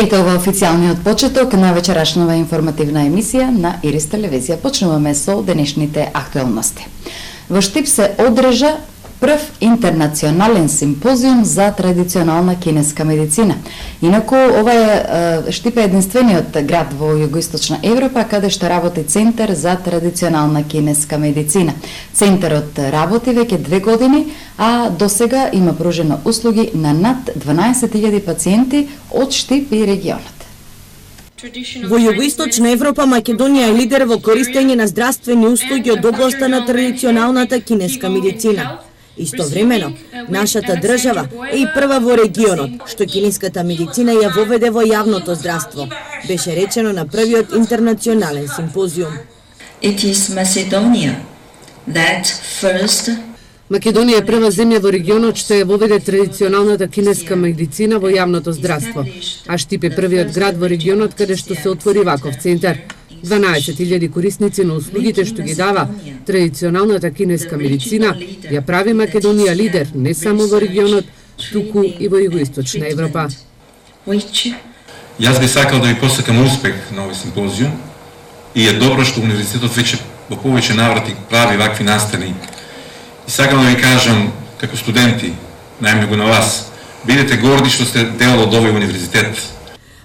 Ето ова официјалниот почеток на вечерашнава информативна емисија на Ирис телевизија. Почнуваме со денешните актуелности. Во Штип се одржа прв интернационален симпозиум за традиционална кинеска медицина. Инаку, ова е Штип е единствениот град во југоисточна Европа каде што работи Центар за традиционална кинеска медицина. Центарот работи веќе 2 години, а досега има пружено услуги на над 12.000 пациенти од Штип и регионот. Во југоисточна Европа Македонија е лидер во користење на здравствени услуги од областа на традиционалната кинеска медицина. Истовремено, нашата држава е и прва во регионот што кинеската медицина ја воведе во јавното здравство, беше речено на првиот интернационален симпозиум. Македонија е прва земја во регионот што ја воведе традиционалната кинеска медицина во јавното здравство, а Штип е првиот град во регионот каде што се отвори ваков центар. 12.000 корисници на услугите што ги дава традиционалната кинеска медицина ја прави Македонија лидер не само во регионот, туку и во југоисточна Европа. Јас би сакал да ви посакам успех на овој симпозиум и е добро што универзитетот веќе во повеќе наврати прави вакви настани. И сакам да ви кажам како студенти, најмногу на вас, бидете горди што сте дел од овој универзитет.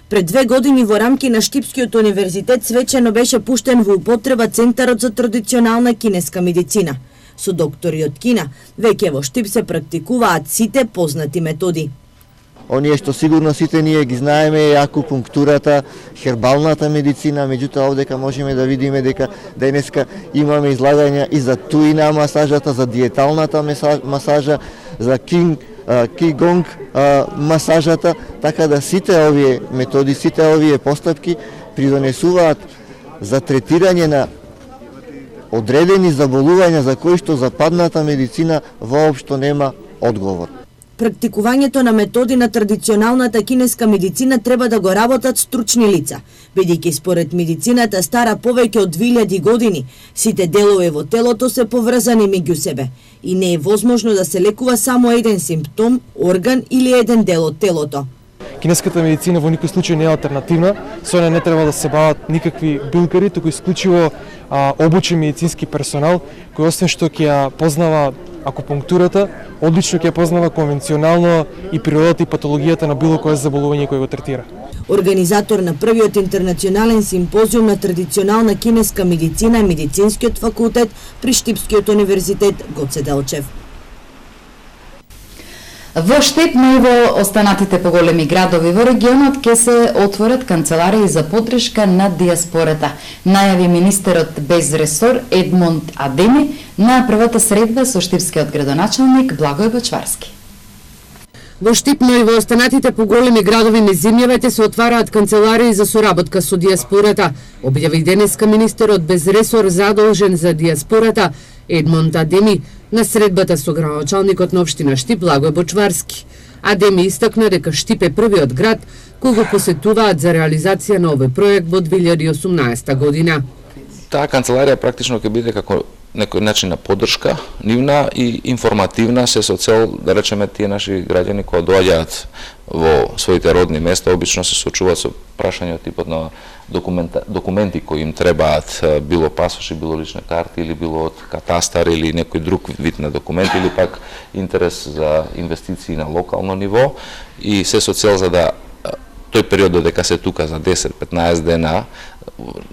Пред 2 години во рамки на Штипскиот универзитет свечено беше пуштен во употреба Центарот за традиционална кинеска медицина. Со доктори од Кина, веќе во Штип се практикуваат сите познати методи. Оние што сигурно сите ние ги знаеме е акупунктурата, хербалната медицина, меѓутоа овдека можеме да видиме дека денеска имаме излагања и за туина масажата, за диеталната масажа, за Qigong масажата, така да сите овие методи, сите овие постапки придонесуваат за третирање на одредени заболувања за кои што западната медицина воопшто нема одговор. Практикувањето на методи на традиционалната кинеска медицина треба да го работат стручни лица, бидејќи според медицината стара повеќе од 2000 години, сите делови во телото се поврзани меѓу себе и не е возможно да се лекува само еден симптом, орган или еден дел од телото. Кинеската медицина во никој случај не е алтернативна, со неја не треба да се бават никакви билкари, туку исклучиво обучен медицински персонал кој освен што ќе ја познава акупунктурата, одлично ќе познава конвенционално и природата и патологијата на било кое заболување кој го третира. Организатор на првиот интернационален симпозиум на традиционална кинеска медицина е Медицинскиот факултет при Штипскиот универзитет Гоце Делчев. Во Штип, но и во останатите поголеми градови во регионот ќе се отворат канцеларии за поддршка на диаспората, најави министерот без ресор Едмонд Адеми на првата средба со штипскиот градоначалник Благој Бочварски. Во Штип, но и во останатите поголеми градови низ земјавите се отвараат канцеларии за соработка со диаспората, објави денеска министерот без ресор задолжен за диаспората Едмонд Адеми на средбата со градоначалникот на општина Штип Благој Бочварски. Адеми истакна дека Штип е првиот град кој го посетуваат за реализација на овој проект во 2018 година. Таа канцеларија практично ќе биде како некој начин на поддршка, нивна и информативна, се со цел да речеме тие наши граѓани кои доаѓаат во своите родни места обично се соочуваат со прашања од типот на документи кои им требаат, било пасоши, било лична карта или било од катастар или некој друг вид на документи или пак интерес за инвестиции на локално ниво и се со цел за да тој период додека се тука за 10-15 дена,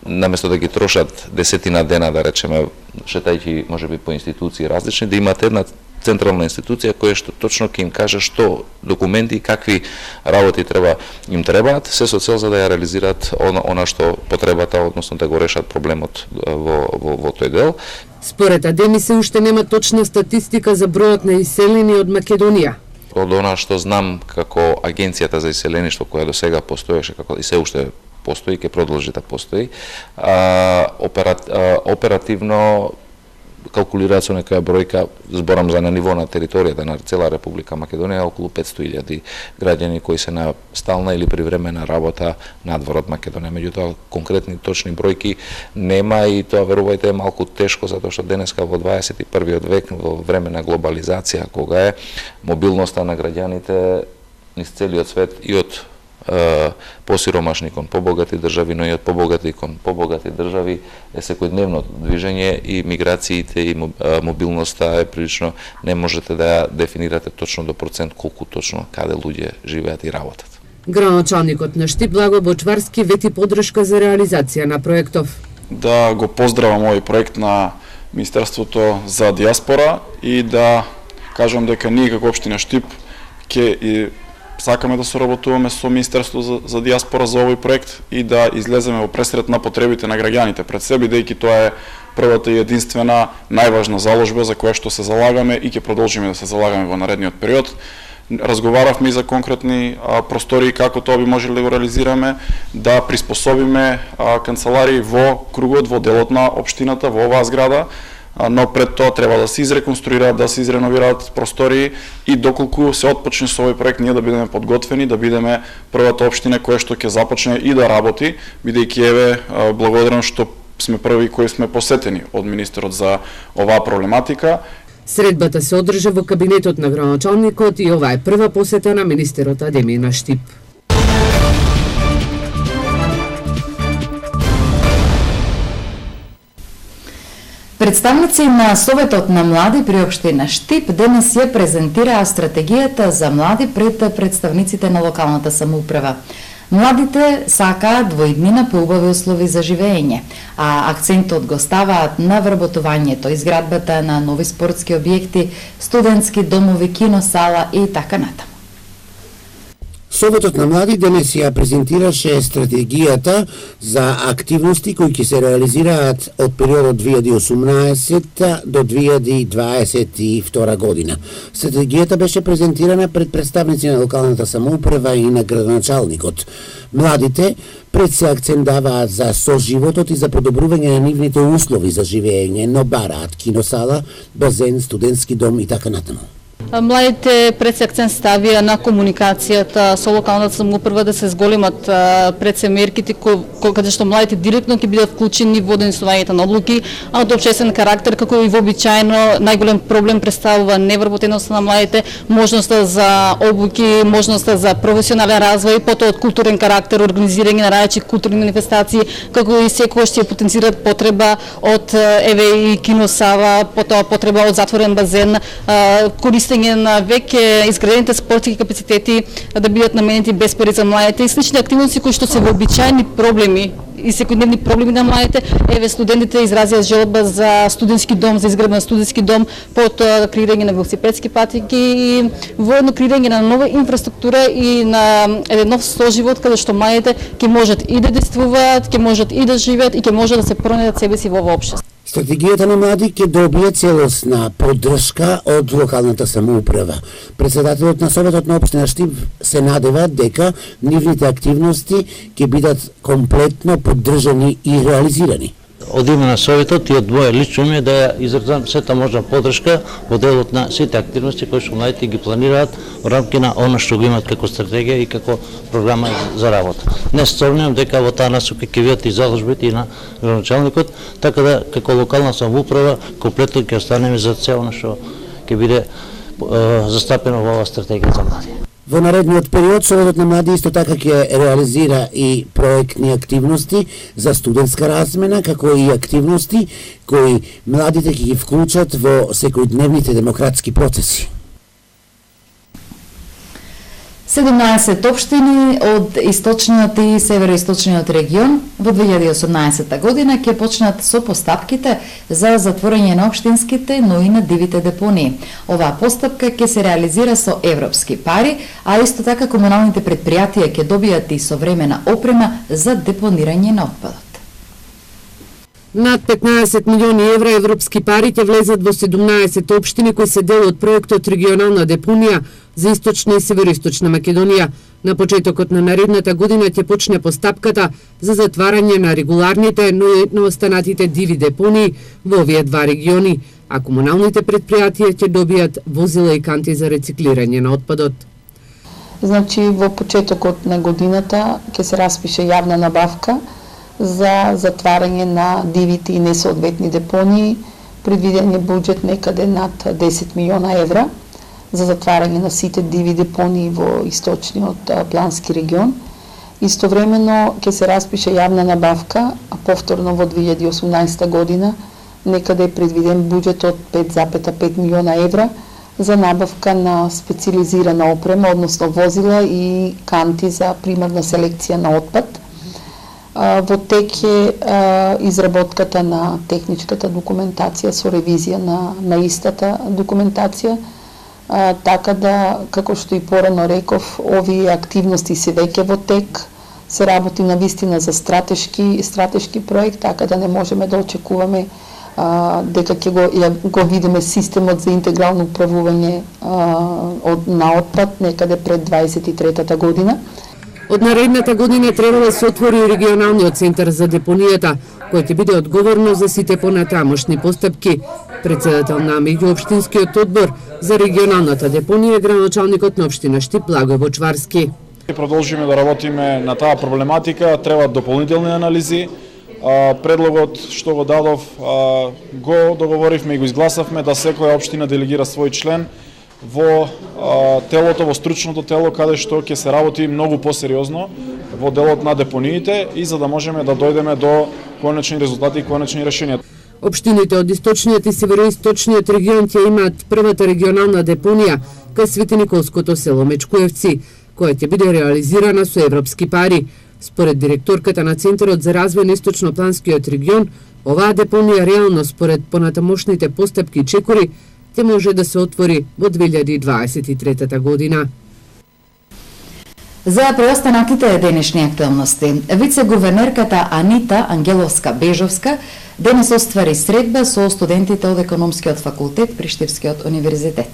наместо да ги трошат десетина дена, да речеме, шетајќи можеби по институции различни, да имат една централна институција која што точно ќе им каже што документи и какви работи им требаат, се со цел за да ја реализираат она што потребата, односно да го решат проблемот во тој дел. Според Адеми се уште нема точна статистика за бројот на иселени од Македонија. Од она што знам како Агенцијата за иселеништво која до сега постоеше, како и се уште постои, ќе продолжи да постои, оперативно калкулираат со некоја бројка, зборам за на ниво на територијата на цела Република Македонија, околу 500.000 граѓани кои се на стална или привремена работа надвор од Македонија. Меѓутоа, конкретни точни бројки нема и тоа, верувајте, е малку тешко, затоа што денеска во 21. век, во време на глобализација, кога е мобилноста на граѓаните низ целиот свет и од посиромашни кон побогати држави, но и од побогати кон побогати држави е секојдневно движење и миграциите и мобилноста е прилично, не можете да ја дефинирате точно до процент колку точно каде луѓе живеат и работат. Градоначалникот на Штип Благо Бочварски вети поддршка за реализација на проектов. Да го поздравам овој проект на Министерството за диаспора и да кажам дека ние како општина Штип ќе и сакаме да соработуваме со Министерството за диаспора за овој проект и да излеземе во пресред на потребите на граѓаните пред себе, бидејќи тоа е првата и единствена најважна заложба за која што се залагаме и ќе продолжиме да се залагаме во наредниот период. Разговаравме и за конкретни простории како тоа би можеле да го реализираме, да приспособиме канцеларии во кругот, во делот на општината, во оваа зграда, но пред тоа треба да се изреконструираат, да се изреновираат простории и доколку се отпочне со овој проект ние да бидеме подготвени, да бидеме првата општина која што ќе започне и да работи, бидејќи еве благодарам што сме први кои сме посетени од министерот за оваа проблематика. Средбата се одржа во кабинетот на градоначалникот и ова е прва посета на министерот Адемир на Штип. Представници на Советот на млади при општина Штип денес ја презентираа стратегијата за млади пред представниците на локалната самоуправа. Младите сакаат во иднина по убави услови за живење, а акцентот го ставаат на вработувањето, изградбата на нови спортски објекти, студентски домови, киносала и така натаму. Советот на млади денес ја презентираше стратегијата за активности кои ќе се реализираат од периодот 2018 до 2022 година. Стратегијата беше презентирана пред представници на локалната самоуправа и на градоначалникот. Младите пред се акцент даваат за соживотот и за подобрување на нивните услови за живење, но бараат киносала, базен, студентски дом и така натаму. Младите пред се акцент ставија на комуникацијата со локалната самоуправа, да се зголемат пред се мерките каде што младите директно ќе бидат вклучени во донесувањето на одлуки, а од општествен карактер, како и вообичаено најголем проблем представува невработеноста на младите, можноста за обуки, можноста за професионален развој, потоа од културен карактер, организирање на различни културни манифестации, како и секогаш ќе потенцираат потреба од еве и киносала, потоа потреба од затворен базен, користење на веќе изградените спортски капацитети да бидат наменети без пари за младите и слични активности кои што се вообичаени проблеми и секојдневни проблеми на младите. Еве студентите изразија желба за студентски дом, за изградба на студентски дом, потоа креирање на велосипедски патеки и воедно креирање на нова инфраструктура и на еден нов соживот каде што младите ќе можат и да действуваат, ќе можат и да живеат и ќе можат да се пронајдат себе си во овој општество. Стратегијата на млади ќе добие целосна поддршка од локалната самоуправа. Председателот на Советот на општина Штип се надева дека нивните активности ќе бидат комплетно поддржани и реализирани. Од име на Советот и од моје лично име да ја изразам сета можна поддршка во делот на сите активности кои што младите ги планираат во рамки на она што го имаат како стратегија и како програма за работа. Не сомневам дека во таа насока ќе видат и заложбите и на градоначалникот, така да како локална самоуправа комплетно ќе останеме за цело што ќе биде застапено во оваа стратегија за млади. Во наредниот период Советот на млади исто така ќе реализира и проектни активности за студентска размена, како и активности кои младите ќе ги вклучат во секојдневните демократски процеси. 17 општини од источниот и североисточниот регион во 2018 година ќе почнат со постапките за затворање на општинските, но и на дивите депонии. Оваа постапка ќе се реализира со европски пари, а исто така комуналните предпријатија ќе добијат и современа опрема за депонирање на отпадот. Над 15 милиони евра европски пари ќе влезат во 17 општини кои се дел од проектот Регионална депонија за Источна и Североисточна Македонија. На почетокот на наредната година ќе почне постапката за затварање на регуларните, но и останатите диви депонии во овие два региони, а комуналните предпријатија ќе добијат возила и канти за рециклирање на отпадот. Значи, во почетокот на годината ќе се распише јавна набавка за затварање на дивите и несоодветни депонии. Предвиден е буџет некаде над 10 милиона евра за затварање на сите диви депонии во источниот плански регион Истовремено ќе се распише јавна набавка, а повторно во 2018 година некаде е предвиден буџет од 5,5 милиона евра за набавка на специализирана опрема, односно возила и канти за примарна селекција на отпад. Во тек е изработката на техничката документација со ревизија на истата документација, така да, како што и порано реков, овие активности се веќе во тек, се работи на вистина за стратешки проект, така да не можеме да очекуваме дека ќе го видиме системот за интегрално управување на отпад некаде пред 23-та година. Од наредната година треба да се отвори регионалниот центар за депонијата, кој ќе биде одговорно за сите понатамошни постапки. Председател на меѓуопштинскиот одбор за регионалната депонија, градоначалникот на општина Штип Благој Бочварски. Продолжиме да работиме на таа проблематика, требаат дополнителни анализи. Предлогот што го дадов го договоривме и го изгласавме да секоја општина делегира свој член во телото, во стручното тело, каде што ќе се работи многу посериозно во делот на депониите и за да можеме да дојдеме до конечни резултати и конечни решенија. Општините од источниот и североисточниот регион ќе имаат првата регионална депонија кај Свети Николското село Мечкуевци, која ќе биде реализирана со европски пари. Според директорката на Центарот за развој на Источнопланскиот регион, оваа депонија реално според понатамошните постапки и чекори ќе може да се отвори во 2023 година. За преостанатите денешни актуелности, вице-гувернерката Анита Ангеловска-Бежовска денес оствари средба со студентите од економскиот факултет при Штипскиот универзитет.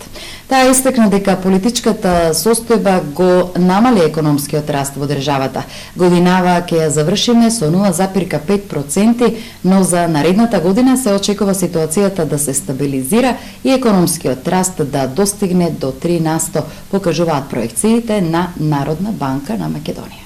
Таа истакна дека политичката состојба го намали економскиот раст во државата. Годинава ќе ја завршиме со 0,5%, но за наредната година се очекува ситуацијата да се стабилизира и економскиот раст да достигне до 3%, покажуваат проекциите на Народна банка на Македонија.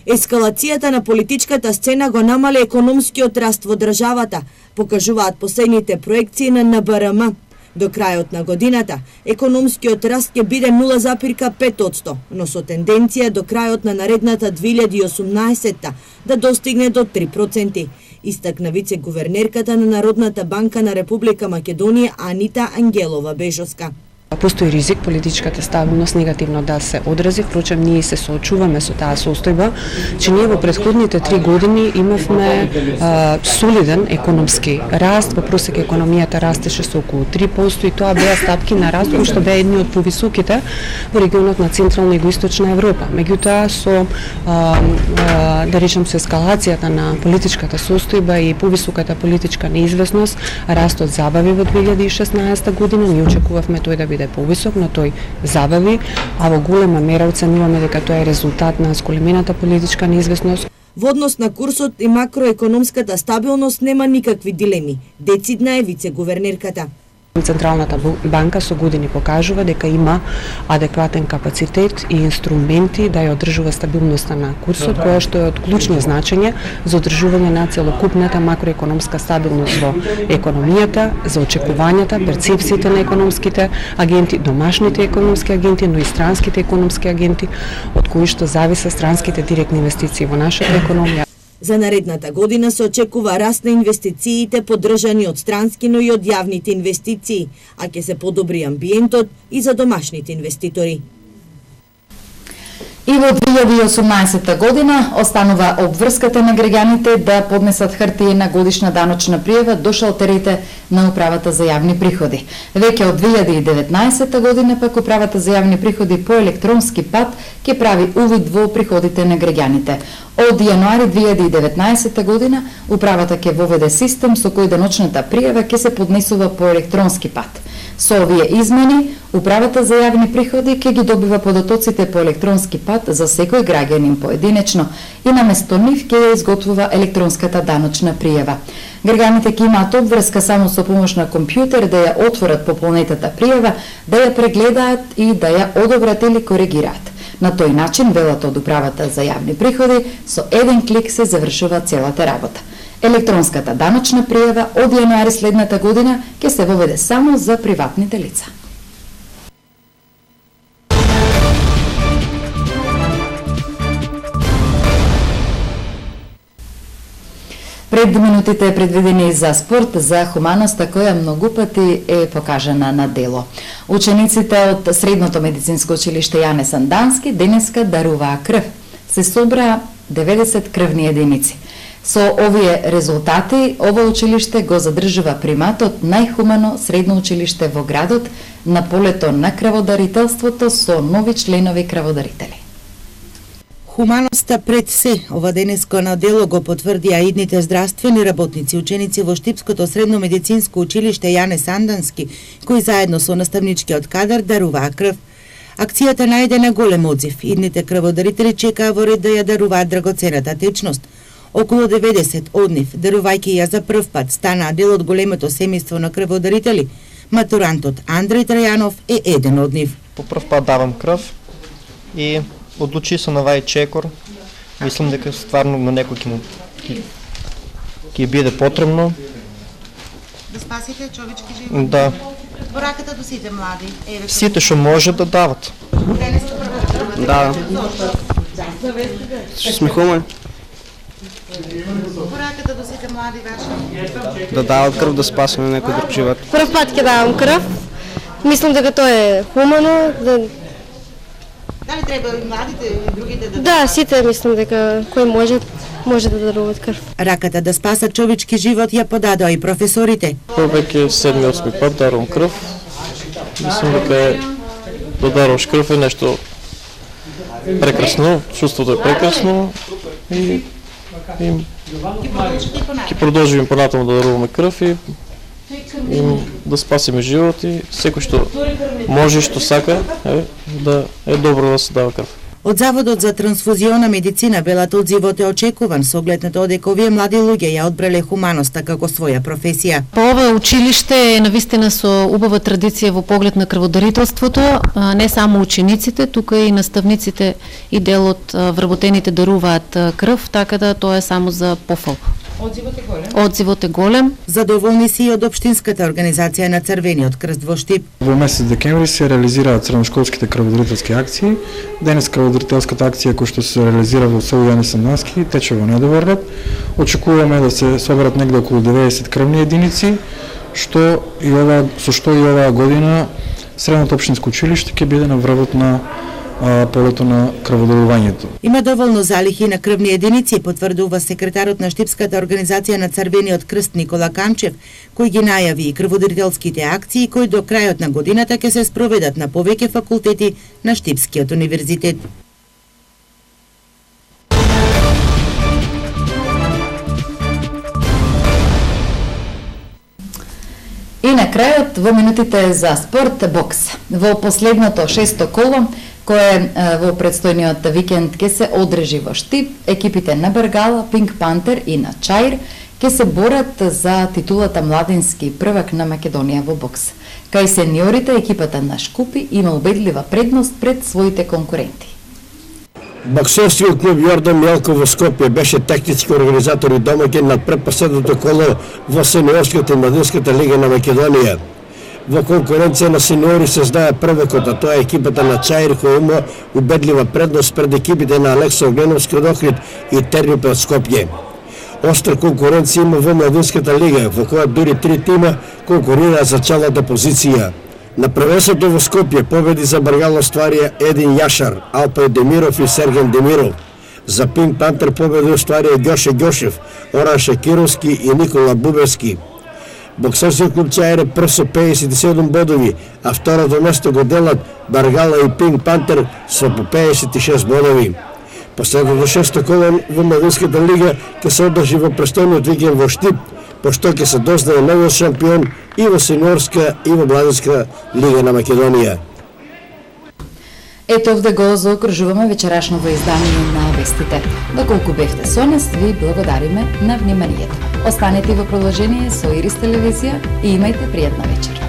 Ескалацијата на политичката сцена го намали економскиот раст во државата, покажуваат последните проекции на НБРМ. До крајот на годината, економскиот раст ќе биде 0,5%, но со тенденција до крајот на наредната 2018 да достигне до 3%. Истакна вице-гувернерката на Народната банка на Република Македонија Анита Ангелова-Бежовска. Постои ризик политичката стабилност негативно да се одрази, впрочем ние се соочуваме со таа состојба, че ние во претходните 3 години имавме солиден економски раст, во просек економијата растеше со околу 3% и тоа беа стапки на раст кои што беа едни од повисоките во регионот на Централна и Югоисточна Европа. Меѓутоа со да речем со ескалацијата на политичката состојба и повисоката политичка неизвестност, растот забави во 2016 година, ние очекувавме тој да биде повисок, но тој забави, а во голема мера оценуваме дека тоа е резултат на зголемената политичка неизвестност. Во однос на курсот и макроекономската стабилност нема никакви дилеми. Децидна е вице-гувернерката. Централната банка со години покажува дека има адекватен капацитет и инструменти да ја одржува стабилноста на курсот, која што е од клучно значење за одржување на целокупната макроекономска стабилност во економијата, за очекувањата, перцепциите на економските агенти, домашните економски агенти, но и странските економски агенти, од кои што зависа странските директни инвестиции во нашата економија. За наредната година се очекува раст на инвестициите поддржани од странски, но и од јавните инвестиции, а ќе се подобри амбиентот и за домашните инвеститори. И во 2018 година останува обврската на граѓаните да поднесат хартиена годишна даночна пријава до шалтерите на Управата за јавни приходи. Веќе од 2019 година пак Управата за јавни приходи по електронски пат ќе прави увид во приходите на граѓаните. Од јануари 2019 година Управата ќе воведе систем со кој даночната пријава ќе се поднесува по електронски пат. Со овие измени, Управата за јавни приходи ќе ги добива податоците по електронски пат за секој граѓанин поединечно и наместо нив ќе ја изготвува електронската даночна пријава. Граѓаните ќе имаат обврска само со помош на компјутер да ја отворат пополнетата пријава, да ја прегледаат и да ја одобрат или коригираат. На тој начин, велат од Управата за јавни приходи, со еден клик се завршува целата работа. Електронската даночна пријава од јануари следната година ќе се воведе само за приватните лица. Пред минутите предвидени за спорт, за хуманоста која многу пати е покажана на дело. Учениците од Средното медицинско училиште Јане Сандански денеска даруваа крв. Се собраа 90 крвни единици. Со овие резултати, ова училиште го задржува приматот најхумано средно училиште во градот на полето на крводарителството со нови членови крводарители. Хуманоста пред се, ова денеско на дело го потврдија идните здравствени работници, ученици во Штипското средно медицинско училиште Јане Сандански, кои заедно со наставничкиот кадар даруваа крв. Акцијата најде на голем одзив. Идните крводарители чекаа во ред да ја даруваат драгоцената течност. Околу 90 од нив, дарувајќи ја за прв пат, станаа дел од големото семејство на крводарители. Матурантот Андреј Трајанов е еден од нив. По прв пат давам крв и одлучи се на вај чекор. Мислам дека стварно на некој ќе биде потребно. Да спасите човечки живот? Да. Пораката до сите млади. Сите што може да дават. Да. Што сме хумани. Пораката до сите млади ваши. Да дават крв, да спасаме некој друг живот. Прв пат ќе давам крв. Мислам дека тоа е хумано. Дали треба и младите и другите да... Да, сите мислам дека кој може да даруваат крв. Раката да спасат човечки живот ја подадоа и професорите. Веќе 7-8 пат дарувам крв. Мислам дека да даруваш крв е нешто прекрасно, чувството е прекрасно и ќе продолжиме понатаму да даруваме крв и да спасиме живот и секој што може, што сака, е добро да се дава крв. Од Заводот за трансфузиона медицина велат одзивот е очекуван со оглед на тоа дека овие млади луѓе ја одбрале хуманоста како своја професија. Па ова училиште е навистина со убава традиција во поглед на крводарителството, не само учениците, тука и наставниците и дел од вработените даруваат крв, така да тоа е само за пофал. Одзивот е голем. Одзивот е голем. Задоволни си и од Општинската организација на Црвениот крст во Штип. Во месец декември се реализираат средношколските крводарителски акции. Денес крводарителската акција која што се реализира во село Јане Сандански тече во недобар ред. Очекуваме да се соберат негде околу 90 крвни единици, со што и оваа година Средното општинско училиште ќе биде на врвот на полето на крводарувањето. Има доволно залихи на крвни единици, потврдува секретарот на Штипската организација на Црвениот крст Никола Камчев, кој ги најави и крводарителските акции кои до крајот на годината ќе се спроведат на повеќе факултети на Штипскиот универзитет. И на крајот, во минутите за спорт, бокс. Во последното 6-то коло, кое во предстојниот викенд ќе се одржи во Штип, екипите на Баргала, Пинк Пантер и на Чаир ќе се борат за титулата младински првак на Македонија во бокс. Кај сениорите, екипата на Шкупи има убедлива предност пред своите конкуренти. Боксерскиот клуб Јордан Мелков во Скопје беше технички организатор и домаќин на предпоследното коло во сениорската и младинската лига на Македонија. Во конкуренција на сениори се знае првакот, а тоа е екипата на Чаир која има убедлива предност пред екипите на Алекса Огненовски од Охрид и Тернипе од Скопје. Остра конкуренција има во младинската лига, во која дури 3 тима конкурираат за челната позиција. На првенството во Скопје победи за Баргал остварија Един Јашар, Алпај Демиров и Серген Демиров. За Пинк Пантер победи остварија Ѓоше Ѓошев, Оран Шакировски и Никола Бубевски. Боксерскиот клуб Чаир е прв со 57 бодови, а второто место го делат Баргала и Пинк Пантер со по 56 бодови. Последното 6-то коло во младинската лига ќе се одржи во престојниот викенд во Штип, пошто ќе се дознае новиот шампион и во сениорска и во младинска лига на Македонија. Ето овде го заокружуваме вечерашното издание на вестите. Доколку бевте со нас, ви благодариме на вниманието. Останете во продолжение со Ирис телевизија и имајте пријатна вечер.